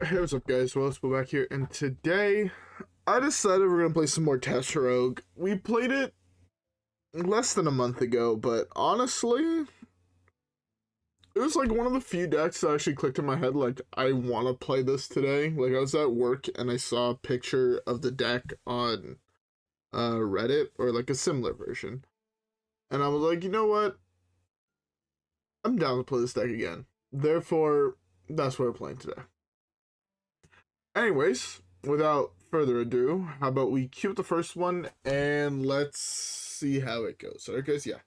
Hey, what's up guys, WhirlXbow back here, and today I decided we're going to play some more Tess Rogue. We played it less than a month ago, but honestly, it was like one of the few decks that actually clicked in my head, like, I want to play this today. Like, I was at work and I saw a picture of the deck on Reddit, or like a similar version, and I was like, you know what, I'm down to play this deck again. Therefore, that's what we're playing today. Anyways, without further ado, how about we cue up the first one and let's see how it goes. Alright guys, yeah.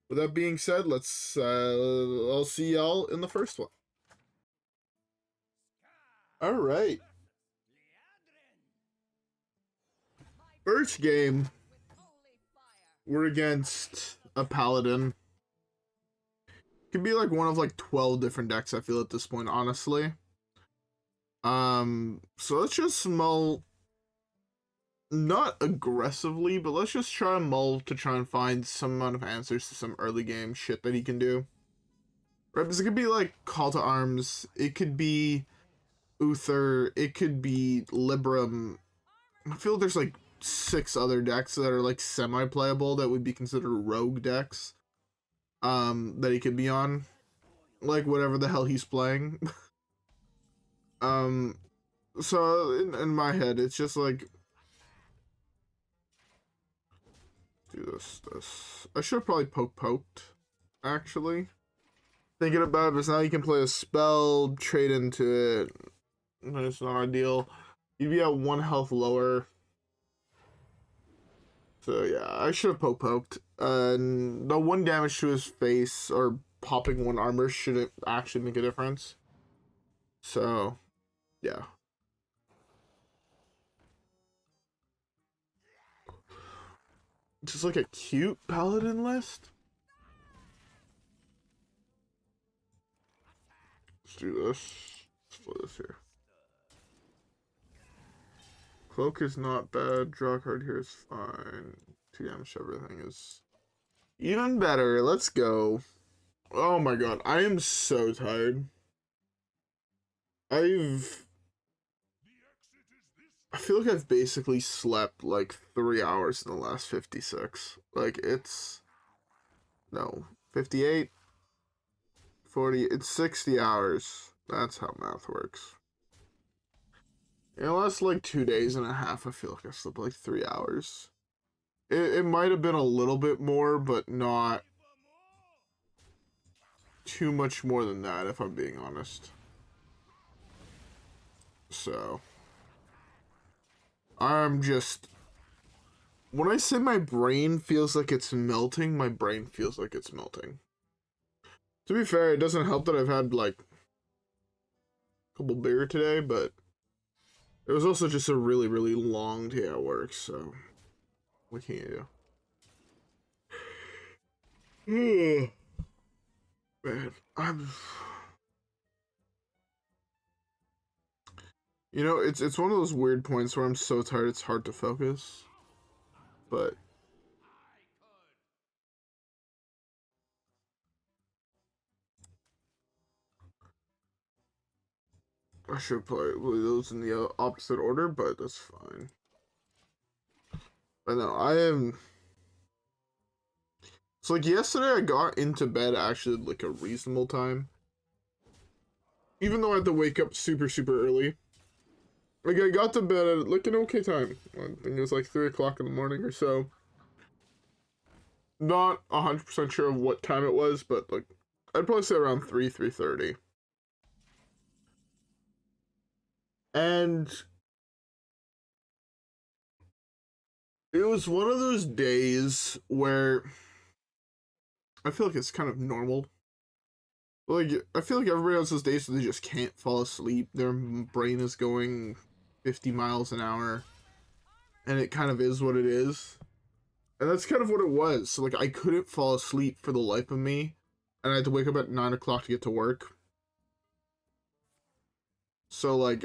With that being said, let's I'll see y'all in the first one. Alright. First game, we're against a paladin. Could be like one of like 12 different decks, I feel, at this point, honestly. So let's just mull, not aggressively, but let's just try and mull to try and find some amount of answers to some early game shit that he can do. Right, because it could be like Call to Arms, it could be Uther, it could be Libram. I feel there's like 6 other decks that are like semi-playable that would be considered rogue decks, that he could be on. Like whatever the hell he's playing. So in my head, it's just like, do this. I should have probably poked, actually. Thinking about it, because now you can play a spell, trade into it. It's not ideal. You'd be at 1 health lower. So yeah, I should have poked. And the 1 damage to his face, or popping 1 armor, shouldn't actually make a difference. So, yeah. Just like a cute paladin list. Let's do this. Let's play this here. Cloak is not bad. Draw card here is fine. 2 damage to everything is even better. Let's go. Oh my god, I am so tired. I feel like I've basically slept like 3 hours in the last 56. Like, it's... No. 58? 40? It's 60 hours. That's how math works. In the last like 2 days and a half, I feel like I slept like 3 hours. It might have been a little bit more, but not too much more than that, if I'm being honest. So, I'm just... When I say my brain feels like it's melting, my brain feels like it's melting. To be fair, it doesn't help that I've had like a couple beer today, but it was also just a really, really long day at work, so what can you do? Man, you know, it's one of those weird points where I'm so tired it's hard to focus. But I should probably those in the opposite order, but that's fine. But no, I am... So like yesterday I got into bed actually like a reasonable time. Even though I had to wake up super, super early. Like, I got to bed at like an okay time. I think it was like 3 o'clock in the morning or so. Not 100% sure of what time it was, but like, I'd probably say around 3:30. And it was one of those days where I feel like it's kind of normal. Like, I feel like everybody else has days where they just can't fall asleep. Their brain is going 50 miles an hour. And it kind of is what it is. And that's kind of what it was. So, like, I couldn't fall asleep for the life of me. And I had to wake up at 9 o'clock to get to work. So, like,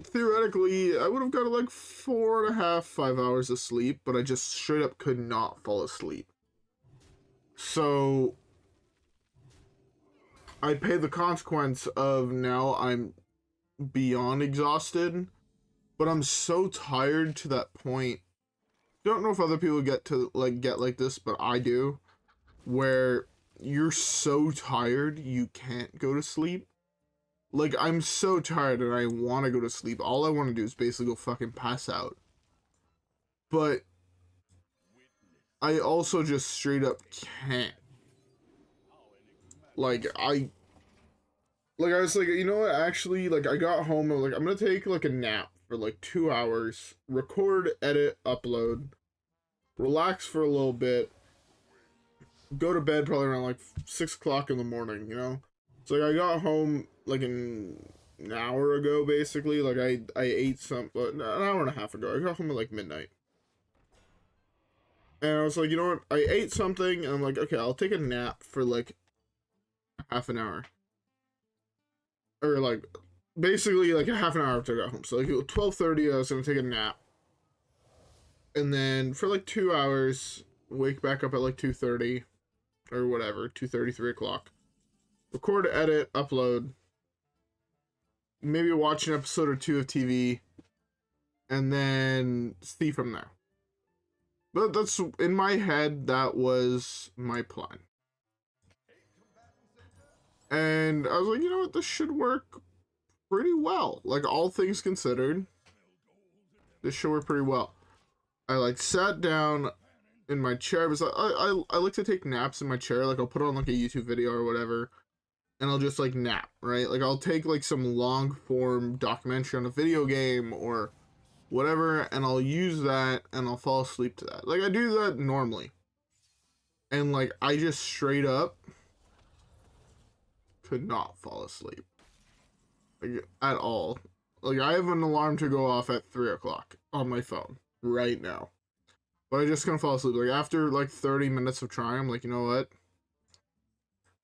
theoretically, I would have got like 4.5, 5 hours of sleep. But I just straight up could not fall asleep. So I pay the consequence of now I'm beyond exhausted, but I'm so tired to that point. Don't know if other people get like this, but I do, where you're so tired you can't go to sleep. Like, I'm so tired and I want to go to sleep. All I want to do is basically go fucking pass out. But I also just straight up can't. Like, I was like, you know what, actually, like, I got home and, like, I'm gonna take, like, a nap for, like, 2 hours, record, edit, upload, relax for a little bit, go to bed probably around, like, 6 o'clock in the morning, you know? So, like, I got home, like, an hour ago, basically. Like, I ate something, an hour and a half ago. I got home at, like, midnight. And I was like, you know what, I ate something, and I'm like, okay, I'll take a nap for, like, half an hour. Or, like, basically, like, a half an hour after I got home. So, like, at 12:30, I was gonna take a nap. And then, for, like, 2 hours, wake back up at, like, 2:30. Or whatever, 2:30, 3 o'clock. Record, edit, upload. Maybe watch an episode or two of TV. And then see from there. But that's, in my head, that was my plan. And I was like, you know what, this should work pretty well. Like, all things considered, this should work pretty well. I, like, sat down in my chair. Because I like to take naps in my chair. Like, I'll put on, like, a YouTube video or whatever, and I'll just, like, nap, right? Like, I'll take, like, some long-form documentary on a video game or whatever, and I'll use that, and I'll fall asleep to that. Like, I do that normally. And, like, I just straight up could not fall asleep. Like, at all. Like, I have an alarm to go off at 3 o'clock on my phone right now. But I just couldn't fall asleep. Like, after, like, 30 minutes of trying, I'm like, you know what?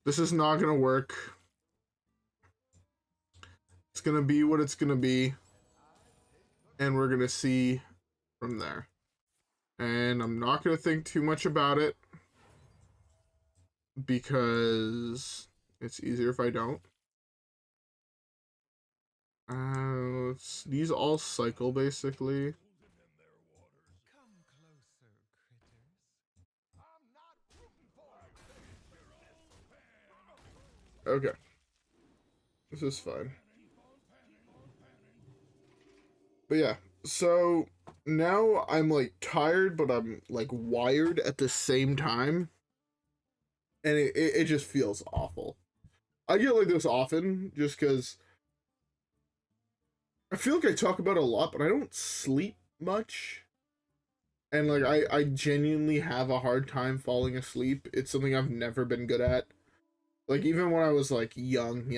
This is not gonna work. It's gonna be what it's gonna be. And we're gonna see from there. And I'm not gonna think too much about it, because it's easier if I don't. These all cycle, basically. Okay. This is fine. But yeah, so now I'm, like, tired, but I'm, like, wired at the same time. And it just feels awful. I get like this often, just because I feel like I talk about it a lot, but I don't sleep much. And, like, I genuinely have a hard time falling asleep. It's something I've never been good at. Like, even when I was, like, young.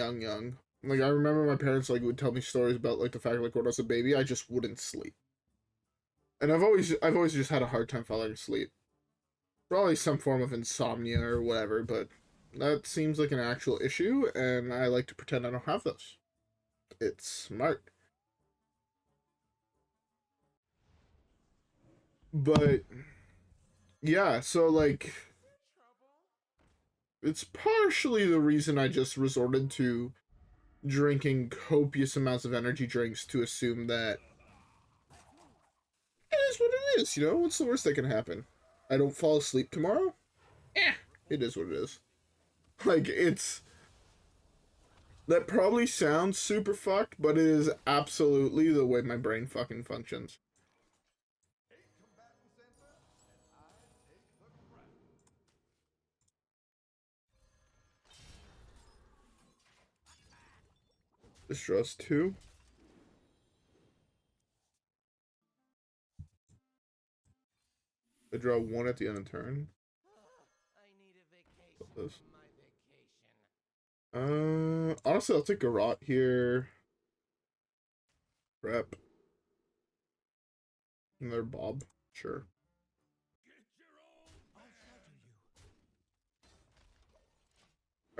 Like, I remember my parents, like, would tell me stories about, like, the fact, like, when I was a baby, I just wouldn't sleep. And I've always just had a hard time falling asleep. Probably some form of insomnia or whatever, but that seems like an actual issue, and I like to pretend I don't have those. It's smart. But, yeah, so, like, it's partially the reason I just resorted to drinking copious amounts of energy drinks to assume that it is what it is, you know? What's the worst that can happen? I don't fall asleep tomorrow? It is what it is. Like, it's... That probably sounds super fucked, but it is absolutely the way my brain fucking functions. This draws 2. I draw 1 at the end of turn. This. Honestly, I'll take Garrote here. Prep. Another Bob. Sure.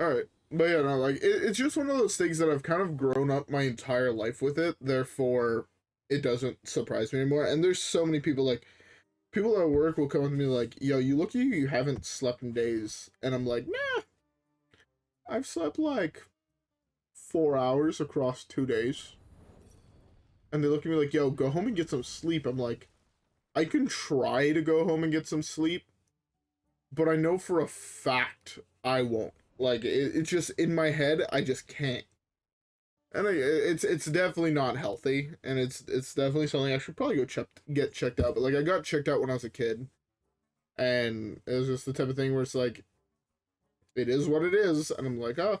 Alright. But yeah, no, like, it's just one of those things that I've kind of grown up my entire life with it. Therefore, it doesn't surprise me anymore. And there's so many people, like, people at work will come up to me like, yo, you look like you haven't slept in days. And I'm like, nah. I've slept, like, 4 hours across 2 days. and they look at me like, yo, go home and get some sleep. I'm like, I can try to go home and get some sleep, but I know for a fact I won't. Like, it's just in my head, I just can't. And it's definitely not healthy, and it's definitely something I should probably go get checked out. But like, I got checked out when I was a kid, and it was just the type of thing where it's like, it is what it is, and I'm like, oh,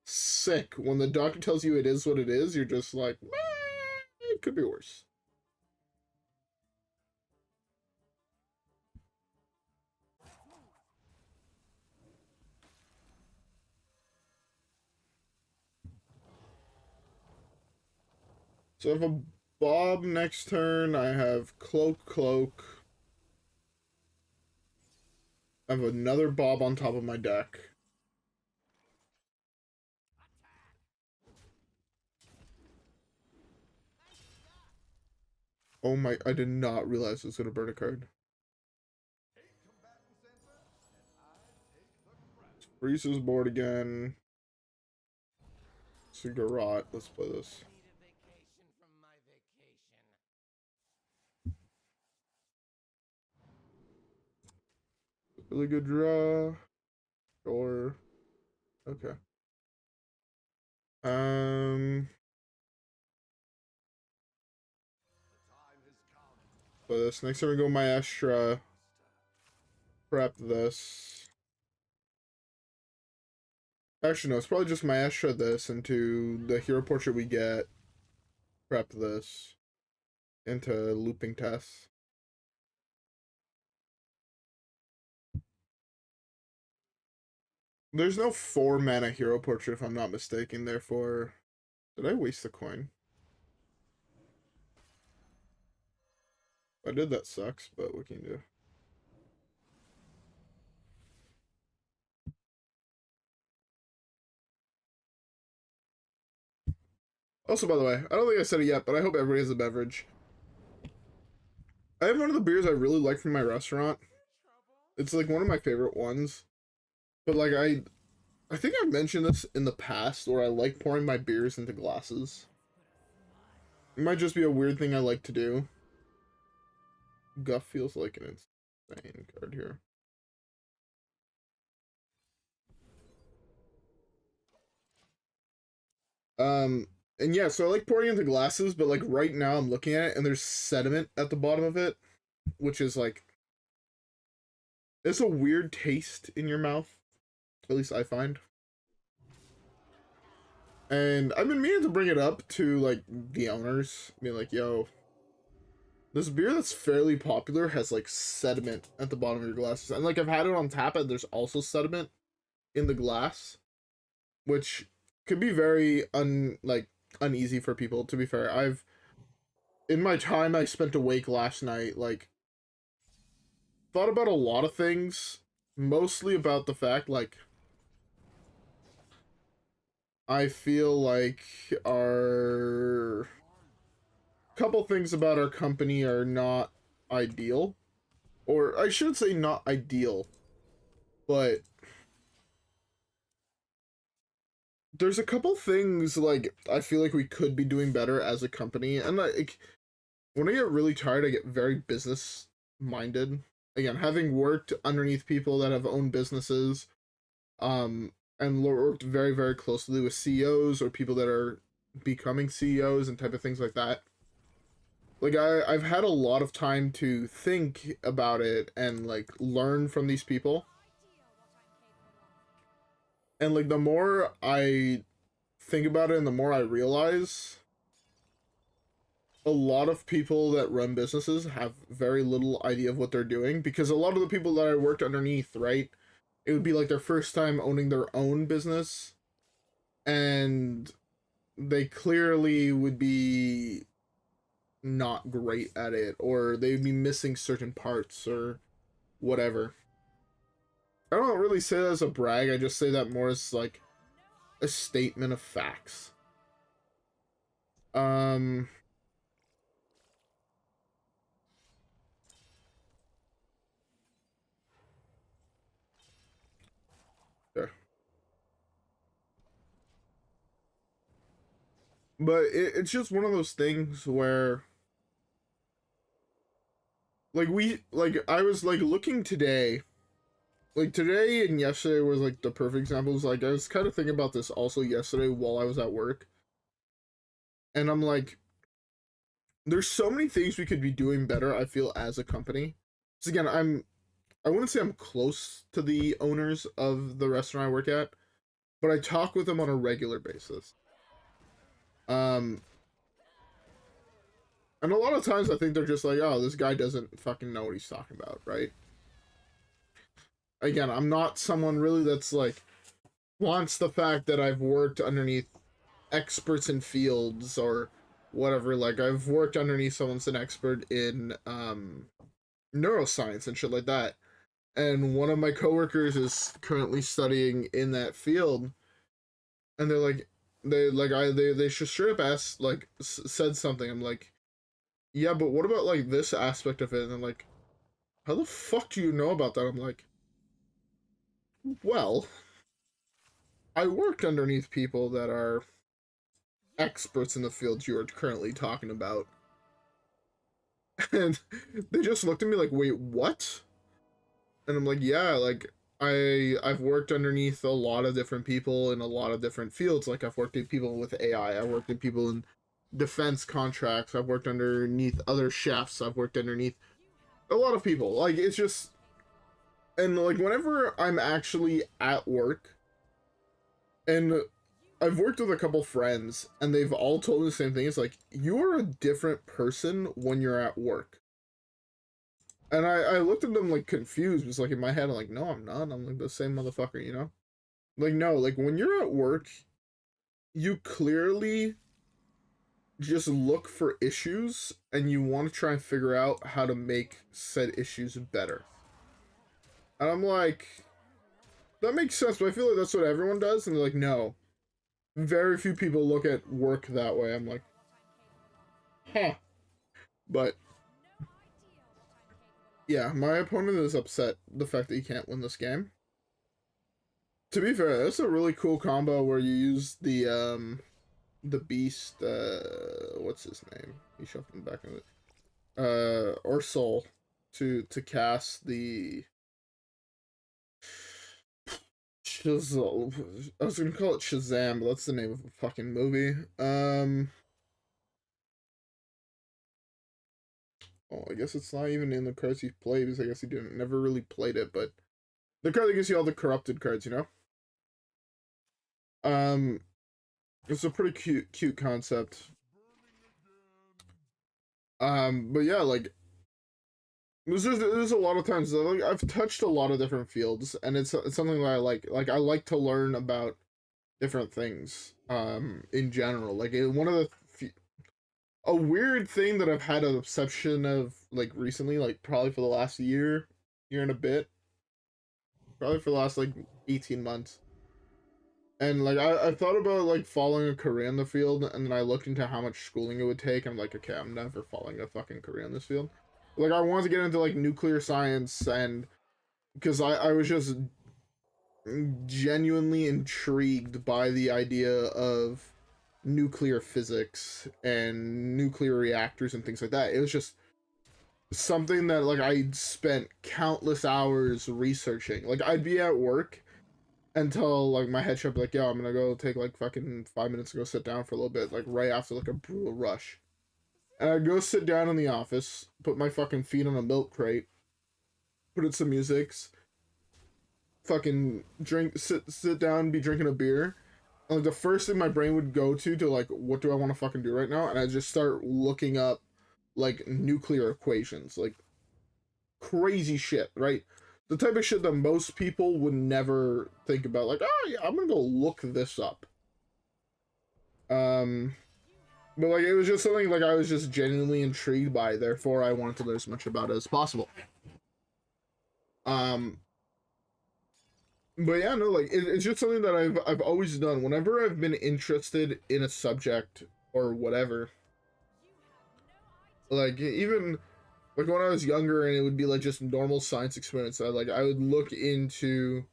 sick. When the doctor tells you it is what it is, you're just like, it could be worse. So I have a Bob next turn. I have cQFquoG. I have another Bob on top of my deck. Oh my, I did not realize it was going to burn a card. Freezes board again. It's a Garrote. Let's play this. Really good draw. Sure. Okay. So this next time we go Maestra. Prep this. Actually, no, it's probably just Maestra this into the hero portrait we get. Prep this into looping Tess. There's no 4 mana hero portrait if I'm not mistaken, therefore. Did I waste the coin? If I did, that sucks, but what can you do? Also, by the way, I don't think I said it yet, but I hope everybody has a beverage. I have one of the beers I really like from my restaurant. It's like one of my favorite ones. But like I think I've mentioned this in the past, where I like pouring my beers into glasses. It might just be a weird thing I like to do. Guff feels like an insane card here. And yeah, so I like pouring into glasses, but like right now I'm looking at it and there's sediment at the bottom of it, which is like, it's a weird taste in your mouth. At least I find. And I've been meaning to bring it up to like the owners, being like, yo, this beer that's fairly popular has like sediment at the bottom of your glasses. And like I've had it on tap and there's also sediment in the glass, which could be very uneasy for people, to be fair. In my time I spent awake last night, like thought about a lot of things, mostly about the fact like I feel like our couple things about our company are not ideal, or I should say not ideal, but there's a couple things like I feel like we could be doing better as a company. And like when I get really tired I get very business minded. Again, having worked underneath people that have owned businesses, and worked very, very closely with CEOs or people that are becoming CEOs and type of things like that. Like I've had a lot of time to think about it and like learn from these people. And like the more I think about it and the more I realize a lot of people that run businesses have very little idea of what they're doing, because a lot of the people that I worked underneath, right, it would be like their first time owning their own business, and they clearly would be not great at it, or they'd be missing certain parts or whatever. I don't really say that as a brag, I just say that more as like a statement of facts. Um But it's just one of those things where, like, I was, like, looking today, like, today and yesterday was, like, the perfect examples. Like, I was kind of thinking about this also yesterday while I was at work. And I'm like, there's so many things we could be doing better, I feel, as a company. So again, I wouldn't say I'm close to the owners of the restaurant I work at, but I talk with them on a regular basis. And a lot of times I think they're just like, oh, this guy doesn't fucking know what he's talking about, right? Again, I'm not someone really that's like, wants the fact that I've worked underneath experts in fields or whatever. Like, I've worked underneath someone's an expert in neuroscience and shit like that. And one of my coworkers is currently studying in that field, and they're like, they just straight up asked, like, said something. I'm like, yeah, but what about, like, this aspect of it? And I'm like, how the fuck do you know about that? I'm like, well, I worked underneath people that are experts in the field you are currently talking about. And they just looked at me like, wait, what? And I'm like, yeah, like, I've worked underneath a lot of different people in a lot of different fields. Like, I've worked with people with AI, I've worked with people in defense contracts, I've worked underneath other chefs, I've worked underneath a lot of people. Like, it's just, and like, whenever I'm actually at work, and I've worked with a couple friends, and they've all told me the same thing. It's like, you're a different person when you're at work. And I looked at them, like, confused. It's like, in my head, I'm like, no, I'm not. I'm, like, the same motherfucker, you know? Like, no, like, when you're at work, you clearly just look for issues, and you want to try and figure out how to make said issues better. And I'm like, that makes sense, but I feel like that's what everyone does. And they're like, no. Very few people look at work that way. I'm like, huh. But yeah, my opponent is upset the fact that he can't win this game. To be fair, that's a really cool combo where you use the beast, what's his name? He shoved him back in it. Or Soul to cast the Shazam. I was gonna call it Shazam, but that's the name of a fucking movie. Oh, I guess it's not even in the cards he played, because I guess he never really played it, but the card that gives you all the corrupted cards, you know? It's a pretty cute concept. But yeah, like, there's a lot of times, like, I've touched a lot of different fields, and it's something that I like. Like, I like to learn about different things, in general. Like, one of a weird thing that I've had an obsession of, like, recently, like, probably for the last year and a bit, probably for the last, like, 18 months. And, like, I thought about, like, following a career in the field, and then I looked into how much schooling it would take. I'm like, okay, I'm never following a fucking career in this field. Like, I wanted to get into, like, nuclear science, and because I was just genuinely intrigued by the idea of nuclear physics and nuclear reactors and things like that. It was just something that, like, I spent countless hours researching. Like, I'd be at work until, like, my head should be like, yo, I'm gonna go take, like, fucking 5 minutes to go sit down for a little bit, like, right after, like, a brutal rush. And I'd go sit down in the office, put my fucking feet on a milk crate, put in some music, fucking sit down, be drinking a beer. And, like, the first thing my brain would go to, like, what do I want to fucking do right now? And I just start looking up, like, nuclear equations, like, crazy shit, right? The type of shit that most people would never think about. Like, oh yeah, I'm gonna go look this up. But, like, it was just something, like, I was just genuinely intrigued by, therefore I wanted to learn as much about it as possible. But yeah, no, like, it's just something that I've always done. Whenever I've been interested in a subject or whatever, like, even, like, when I was younger and it would be, like, just normal science experiments, I would look into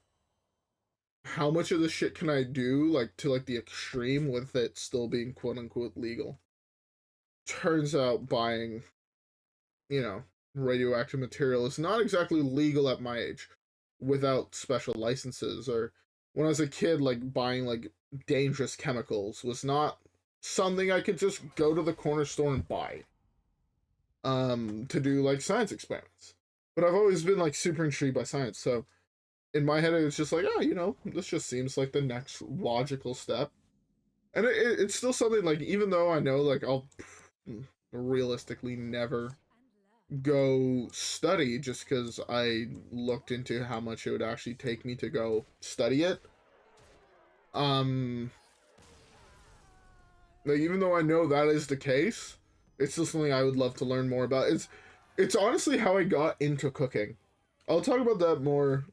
how much of this shit can I do, like, to, like, the extreme with it still being quote-unquote legal? Turns out buying, you know, radioactive material is not exactly legal at my age without special licenses. Or when I was a kid, like, buying, like, dangerous chemicals was not something I could just go to the corner store and buy to do, like, science experiments. But I've always been, like, super intrigued by science, so in my head, it was just like, oh, you know, this just seems like the next logical step. And it's still something, like, even though I know, like, I'll realistically never go study just because I looked into how much it would actually take me to go study it. Like, even though I know that is the case, it's still something I would love to learn more about. It's honestly how I got into cooking. I'll talk about that more.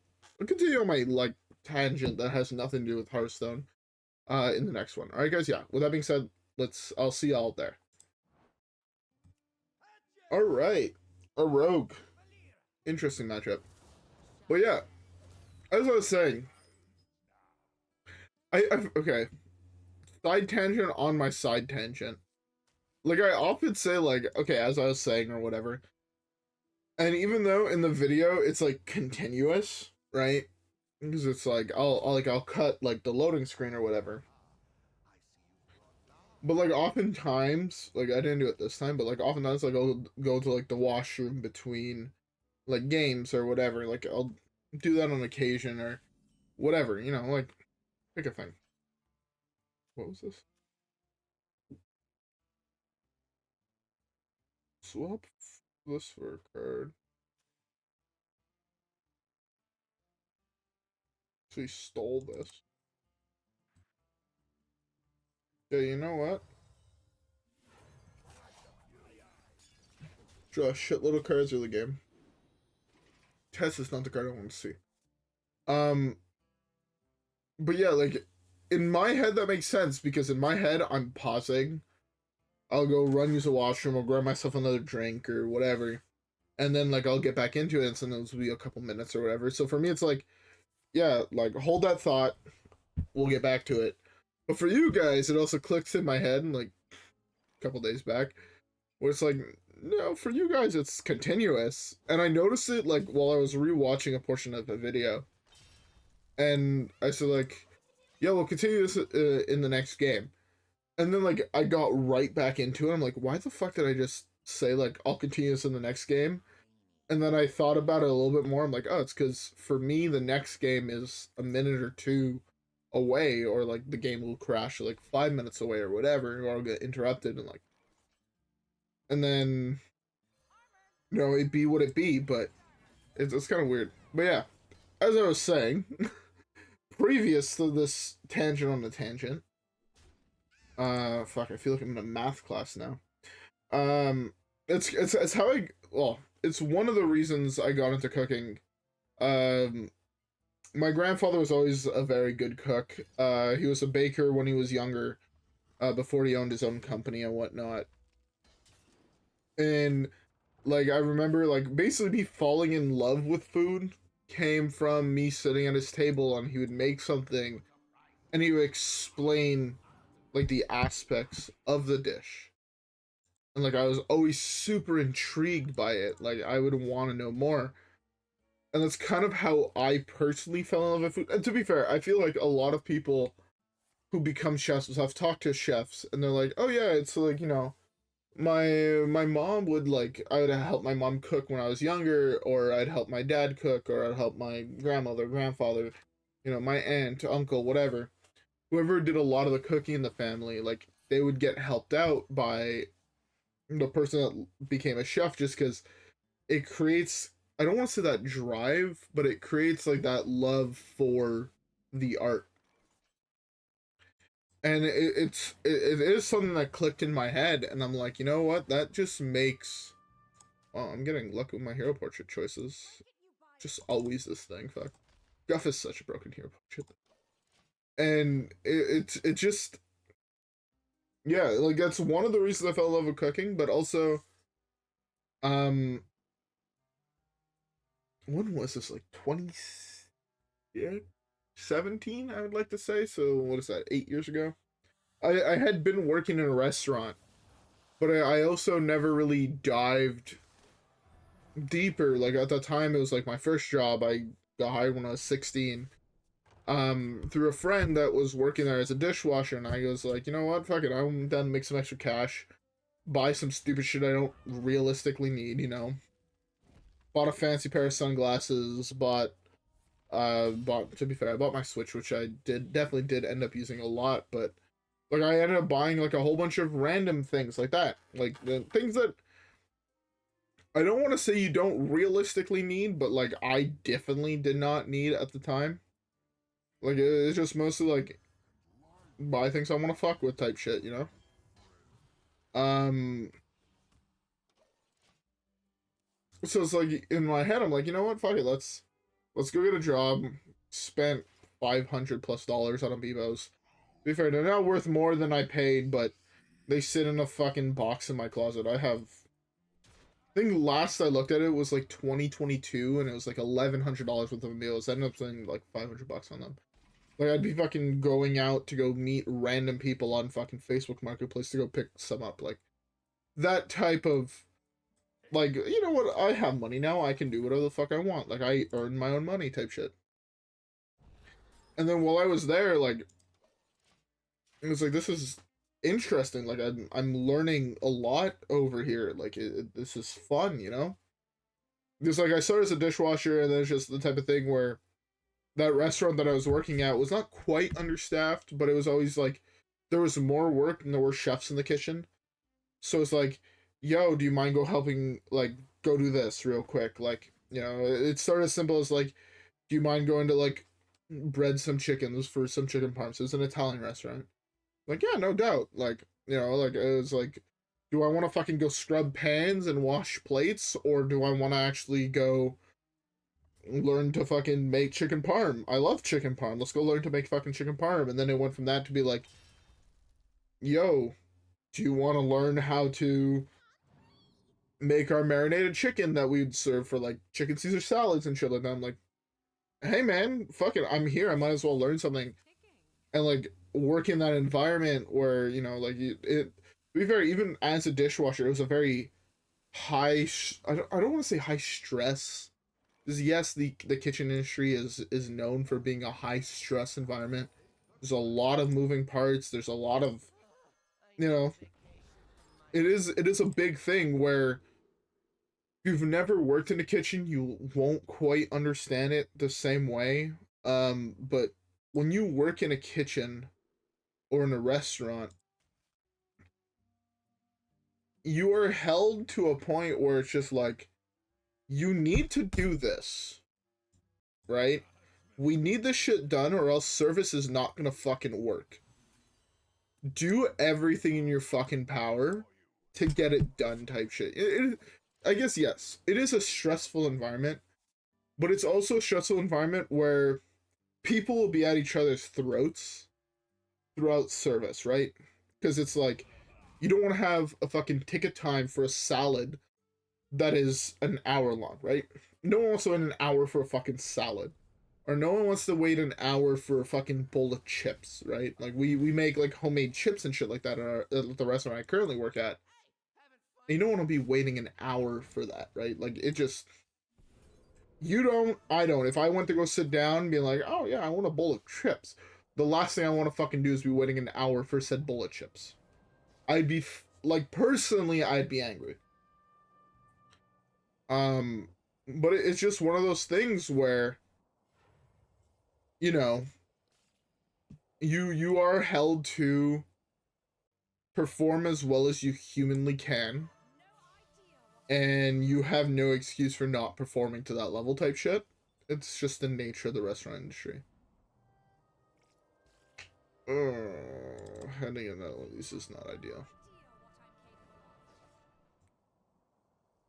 I'll continue on my, like, tangent that has nothing to do with Hearthstone in the next one. Alright, guys, yeah. With that being said, I'll see y'all there. Alright. A rogue. Interesting matchup. But yeah, as I was saying, okay. Side tangent on my side tangent. Like, I often say, like, okay, as I was saying or whatever, and even though in the video it's, like, continuous, right? Because it's like I'll cut, like, the loading screen or whatever. But, like, oftentimes, like, I didn't do it this time, but, like, oftentimes, like, I'll go to, like, the washroom between, like, games or whatever. Like, I'll do that on occasion or whatever, you know, like, pick a thing. What was this? Swap this for a card. So he stole this. Yeah, you know what? Draw a shitload of cards early game. Tess is not the card I want to see. But yeah, like, in my head that makes sense, because in my head I'm pausing. I'll go run, use a washroom, I'll grab myself another drink or whatever, and then, like, I'll get back into it, and sometimes it'll be a couple minutes or whatever. So for me, it's like, yeah, like, hold that thought, we'll get back to it. But for you guys, it also clicks in my head, like, a couple days back, where it's like, no, for you guys, it's continuous. And I noticed it, like, while I was rewatching a portion of the video. And I said, like, yeah, we'll continue this in the next game. And then, like, I got right back into it. I'm like, why the fuck did I just say, like, I'll continue this in the next game? And then I thought about it a little bit more. I'm like, oh, it's because for me, the next game is a minute or two away, or, like, the game will crash, like, 5 minutes away or whatever, or I'll get interrupted, and, like, and then, you know, it be what it be, but it's kind of weird. But yeah, as I was saying, previous to this tangent on the tangent, fuck, I feel like I'm in a math class now. It's how it's one of the reasons I got into cooking. My grandfather was always a very good cook. He was a baker when he was younger, before he owned his own company and whatnot. And, like, I remember, like, basically me falling in love with food came from me sitting at his table, and he would make something and he would explain, like, the aspects of the dish. And, like, I was always super intrigued by it. Like, I would want to know more. And that's kind of how I personally fell in love with food. And to be fair, I feel like a lot of people who become chefs, I've talked to chefs, and they're like, oh yeah, it's like, you know, my mom would, like, I would help my mom cook when I was younger, or I'd help my dad cook, or I'd help my grandmother, grandfather, you know, my aunt, uncle, whatever. Whoever did a lot of the cooking in the family, like, they would get helped out by the person that became a chef, just because it creates, I don't want to say that drive, but it creates, like, that love for the art. And it is something that clicked in my head, and I'm like, you know what, that just makes, oh, I'm getting lucky with my hero portrait choices. Just always this thing, fuck. Guff is such a broken hero portrait. And it just, yeah, like, that's one of the reasons I fell in love with cooking, but also, when was this, like, 26? 17, I would like to say. So what is that, 8 years ago? I had been working in a restaurant, but I also never really dived deeper. Like at the time, it was like my first job. I got hired when I was 16. Through a friend that was working there as a dishwasher, and I was like, you know what, fuck it, I'm done to make some extra cash, buy some stupid shit I don't realistically need, you know. Bought a fancy pair of sunglasses, to be fair, I bought my Switch, which I definitely did end up using a lot, but like I ended up buying like a whole bunch of random things like that, like the things that I don't want to say you don't realistically need, but like I definitely did not need at the time. Like it's just mostly like buy things I want to fuck with type shit, you know. So it's like in my head, I'm like, you know what, fuck it, let's go get a job. Spent $500+ on Amiibos. To be fair, they're now worth more than I paid, but they sit in a fucking box in my closet. I think last I looked at it was like 2022, and it was like $1,100 worth of Amiibos. I ended up spending like $500 on them. Like I'd be fucking going out to go meet random people on fucking Facebook Marketplace to go pick some up. Like that type of, like, you know what, I have money now, I can do whatever the fuck I want. Like I earn my own money type shit. And then while I was there, like it was like, this is interesting. Like I'm learning a lot over here. Like this is fun, you know. Because like I started as a dishwasher, and then it's just the type of thing where that restaurant that I was working at was not quite understaffed, but it was always like there was more work and there were chefs in the kitchen. So it's like, yo, do you mind helping, like, go do this real quick? Like, you know, it started as simple as like, do you mind going to like bread some chickens for some chicken parms? It was an Italian restaurant. Like, yeah, no doubt. Like, you know, like it was like, do I want to fucking go scrub pans and wash plates, or do I want to actually go learn to fucking make chicken parm? I love chicken parm. Let's go learn to make fucking chicken parm. And then it went from that to be like, yo, do you want to learn how to make our marinated chicken that we'd serve for like chicken Caesar salads and shit like that? I'm like, hey man, fuck it, I'm here. I might as well learn something and like work in that environment where, you know, like it. To be fair, even as a dishwasher, it was a very high. I don't want to say high stress. Because yes, the kitchen industry is known for being a high stress environment. There's a lot of moving parts. There's a lot of, you know, it is a big thing where if you've never worked in a kitchen, you won't quite understand it the same way. But when you work in a kitchen or in a restaurant, you are held to a point where it's just like, you need to do this, right? We need this shit done, or else service is not gonna fucking work. Do everything in your fucking power to get it done type shit. I guess, yes, it is a stressful environment, but it's also a stressful environment where people will be at each other's throats throughout service, right? Because it's like, you don't want to have a fucking ticket time for a salad that is an hour long, right? No one wants to wait an hour for a fucking salad. Or no one wants to wait an hour for a fucking bowl of chips, right? Like, we make, like, homemade chips and shit like that at the restaurant I currently work at. And you don't want to be waiting an hour for that, right? Like, it just... You don't, I don't. If I went to go sit down and be like, oh yeah, I want a bowl of chips, the last thing I want to fucking do is be waiting an hour for said bowl of chips. I'd be, like, personally, I'd be angry. But it's just one of those things where, you know, you are held to perform as well as you humanly can, and you have no excuse for not performing to that level type shit. It's just the nature of the restaurant industry. Handing in that one of these is not ideal.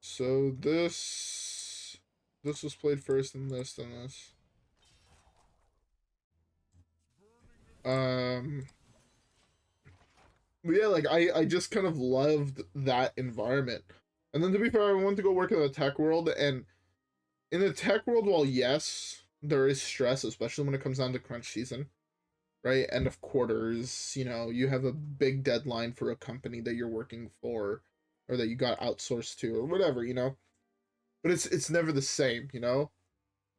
So this was played first, and this, and this. But yeah, like I just kind of loved that environment. And then to be fair, I wanted to go work in the tech world, and in the tech world, while yes, there is stress, especially when it comes down to crunch season, right? End of quarters, you know, you have a big deadline for a company that you're working for or that you got outsourced to or whatever, you know. But it's never the same, you know?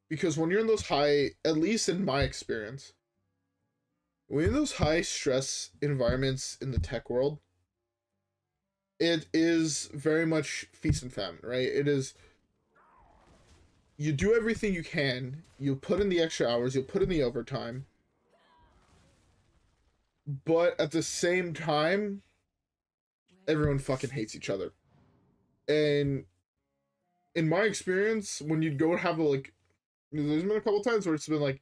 Because when you're in those high, at least in my experience, when you're in those high stress environments in the tech world, it is very much feast and famine, right? It is, you do everything you can, you put in the extra hours, you'll put in the overtime, but at the same time, everyone fucking hates each other. And in my experience, when you'd go have like, there's been a couple times where it's been like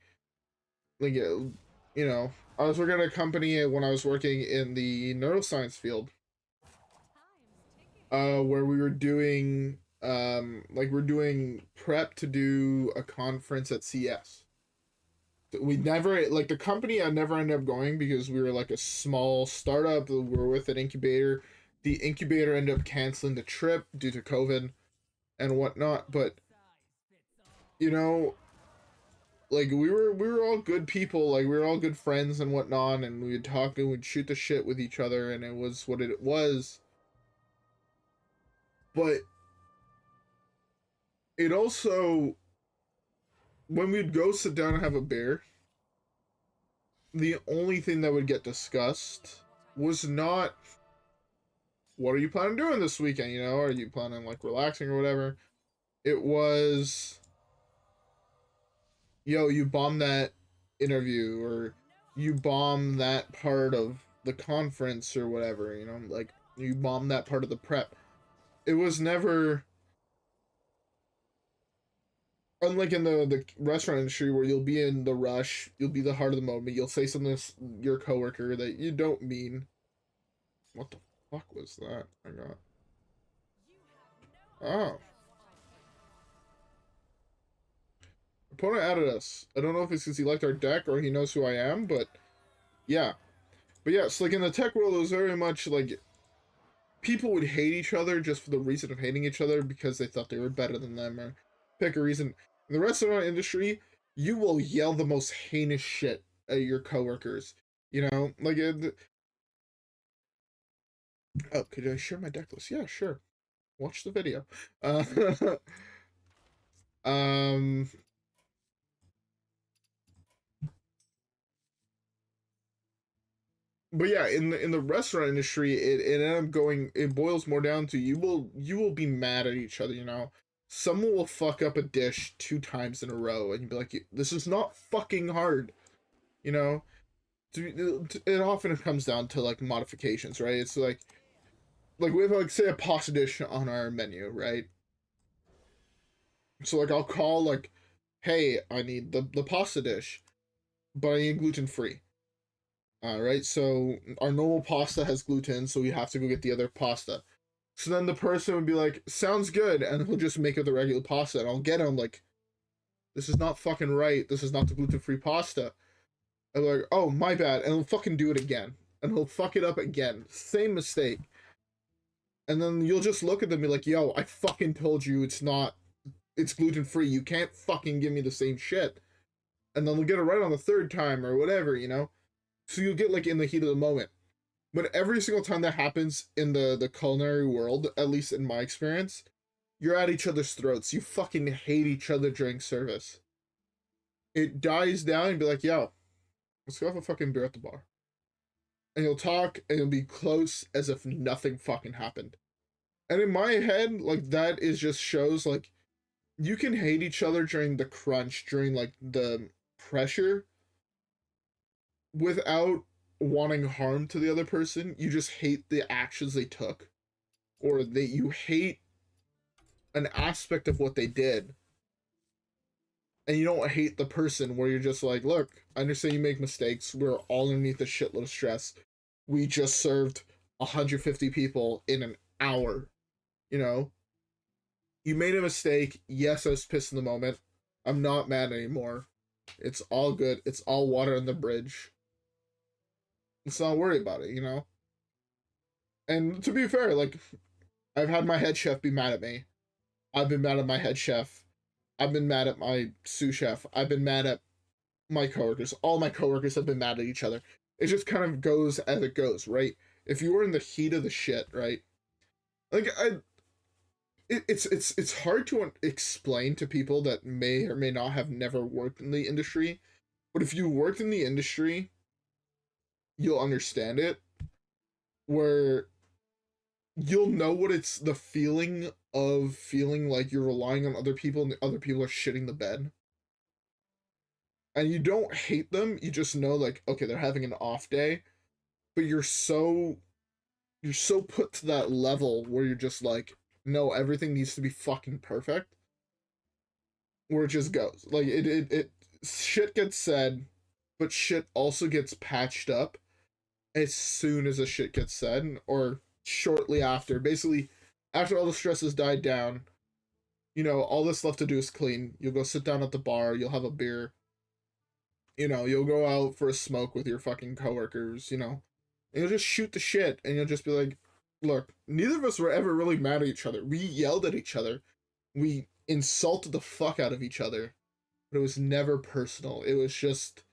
you know, I was working at a company when I was working in the neuroscience field, where we were doing, like we're doing prep to do a conference at CS. We never, like the company I never ended up going because we were like a small startup. We were with an incubator. The incubator ended up canceling the trip due to COVID and whatnot. But, you know, like we were all good people. Like we were all good friends and whatnot. And we'd talk and we'd shoot the shit with each other. And it was what it was. But it also, when we'd go sit down and have a beer, the only thing that would get discussed was not, what are you planning on doing this weekend? You know, are you planning on like relaxing or whatever? It was, yo, you bombed that interview, or you bombed that part of the conference or whatever, you know, like you bombed that part of the prep. It was never, unlike in the restaurant industry where you'll be in the rush, you'll be the heart of the moment, you'll say something to your coworker that you don't mean. What the fuck was that I got? Oh. Opponent added us. I don't know if it's because he liked our deck or he knows who I am, but yeah. But yeah, so like in the tech world, it was very much like people would hate each other just for the reason of hating each other because they thought they were better than them or pick a reason. In the restaurant industry, you will yell the most heinous shit at your coworkers. You know, like oh, could I share my deck list? Yeah, sure. Watch the video. Um, but yeah, in the restaurant industry, it ended up going. It boils more down to you will be mad at each other. You know, someone will fuck up a dish 2 times in a row, and you'll be like, "This is not fucking hard." You know, it often comes down to like modifications, right? It's like we have like say a pasta dish on our menu, right? So like I'll call like, "Hey, I need the pasta dish, but I need gluten free." Right, so our normal pasta has gluten, so we have to go get the other pasta. So then the person would be like, sounds good, and he'll just make it the regular pasta, and I'll get him like, this is not fucking right, this is not the gluten-free pasta. And they're like, oh, my bad, and he'll fucking do it again. And he'll fuck it up again. Same mistake. And then you'll just look at them and be like, yo, I fucking told you it's gluten-free, you can't fucking give me the same shit. And then they'll get it right on the third time, or whatever, you know? So you'll get like in the heat of the moment. But every single time that happens in the culinary world, at least in my experience, you're at each other's throats. You fucking hate each other during service. It dies down and be like, yo, let's go have a fucking beer at the bar. And you'll talk and you'll be close as if nothing fucking happened. And in my head, like that is just shows like you can hate each other during the crunch, during like the pressure, without wanting harm to the other person. You just hate the actions they took, or that you hate an aspect of what they did, and you don't hate the person, where you're just like, look, I understand you make mistakes, we're all underneath a shitload of stress, we just served 150 people in an hour, you know, you made a mistake, yes, I was pissed in the moment, I'm not mad anymore, it's all good, it's all water on the bridge. Let's not worry about it, you know? And to be fair, like, I've had my head chef be mad at me. I've been mad at my head chef. I've been mad at my sous chef. I've been mad at my coworkers. All my coworkers have been mad at each other. It just kind of goes as it goes, right? If you were in the heat of the shit, right? Like it's hard to explain to people that may or may not have never worked in the industry, but if you worked in the industry, you'll understand it. Where you'll know what it's the feeling of feeling like you're relying on other people and the other people are shitting the bed. And you don't hate them, you just know like, okay, they're having an off day, but you're so put to that level where you're just like, no, everything needs to be fucking perfect. Where it just goes. Like it shit gets said, but shit also gets patched up as soon as the shit gets said, or shortly after. Basically, after all the stress has died down, you know, all that's left to do is clean. You'll go sit down at the bar, you'll have a beer, you know, you'll go out for a smoke with your fucking coworkers, you know, and you'll just shoot the shit, and you'll just be like, look, neither of us were ever really mad at each other. We yelled at each other. We insulted the fuck out of each other. But it was never personal. It was just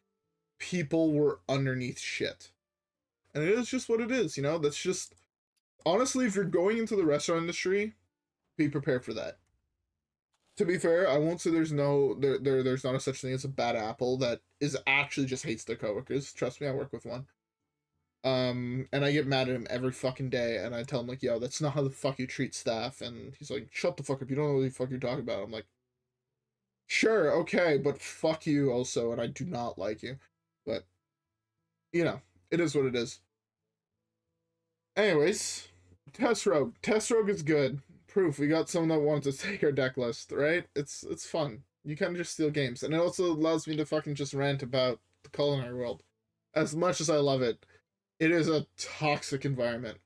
people were underneath shit. And it is just what it is, you know? That's just honestly, if you're going into the restaurant industry, be prepared for that. To be fair, I won't say there's not a such thing as a bad apple that is actually just hates their coworkers. Trust me, I work with one. And I get mad at him every fucking day, and I tell him like, yo, that's not how the fuck you treat staff, and he's like, shut the fuck up, you don't know what the fuck you're talking about. I'm like, sure, okay, but fuck you also, and I do not like you. But, you know, it is what it is. Anyways, Tess Rogue. Tess Rogue is good. Proof, we got someone that wanted to take our deck list, right? It's fun. You kind of just steal games, and it also allows me to fucking just rant about the culinary world. As much as I love it, it is a toxic environment.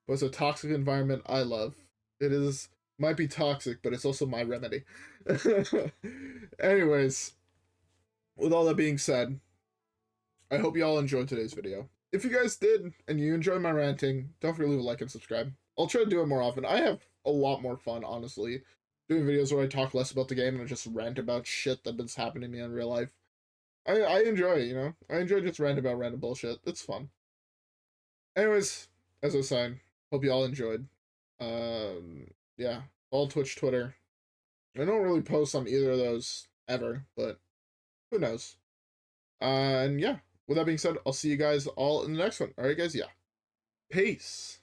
But it's a toxic environment I love. It is, might be toxic, but it's also my remedy. Anyways, with all that being said, I hope you all enjoyed today's video. If you guys did, and you enjoyed my ranting, don't forget to leave a like and subscribe. I'll try to do it more often. I have a lot more fun, honestly, doing videos where I talk less about the game and I just rant about shit that's happening to me in real life. I enjoy it, you know? I enjoy just ranting about random bullshit. It's fun. Anyways, as I was saying, hope you all enjoyed. Yeah, all Twitch, Twitter. I don't really post on either of those ever, but who knows? And yeah, with that being said, I'll see you guys all in the next one. Alright, guys? Yeah. Peace.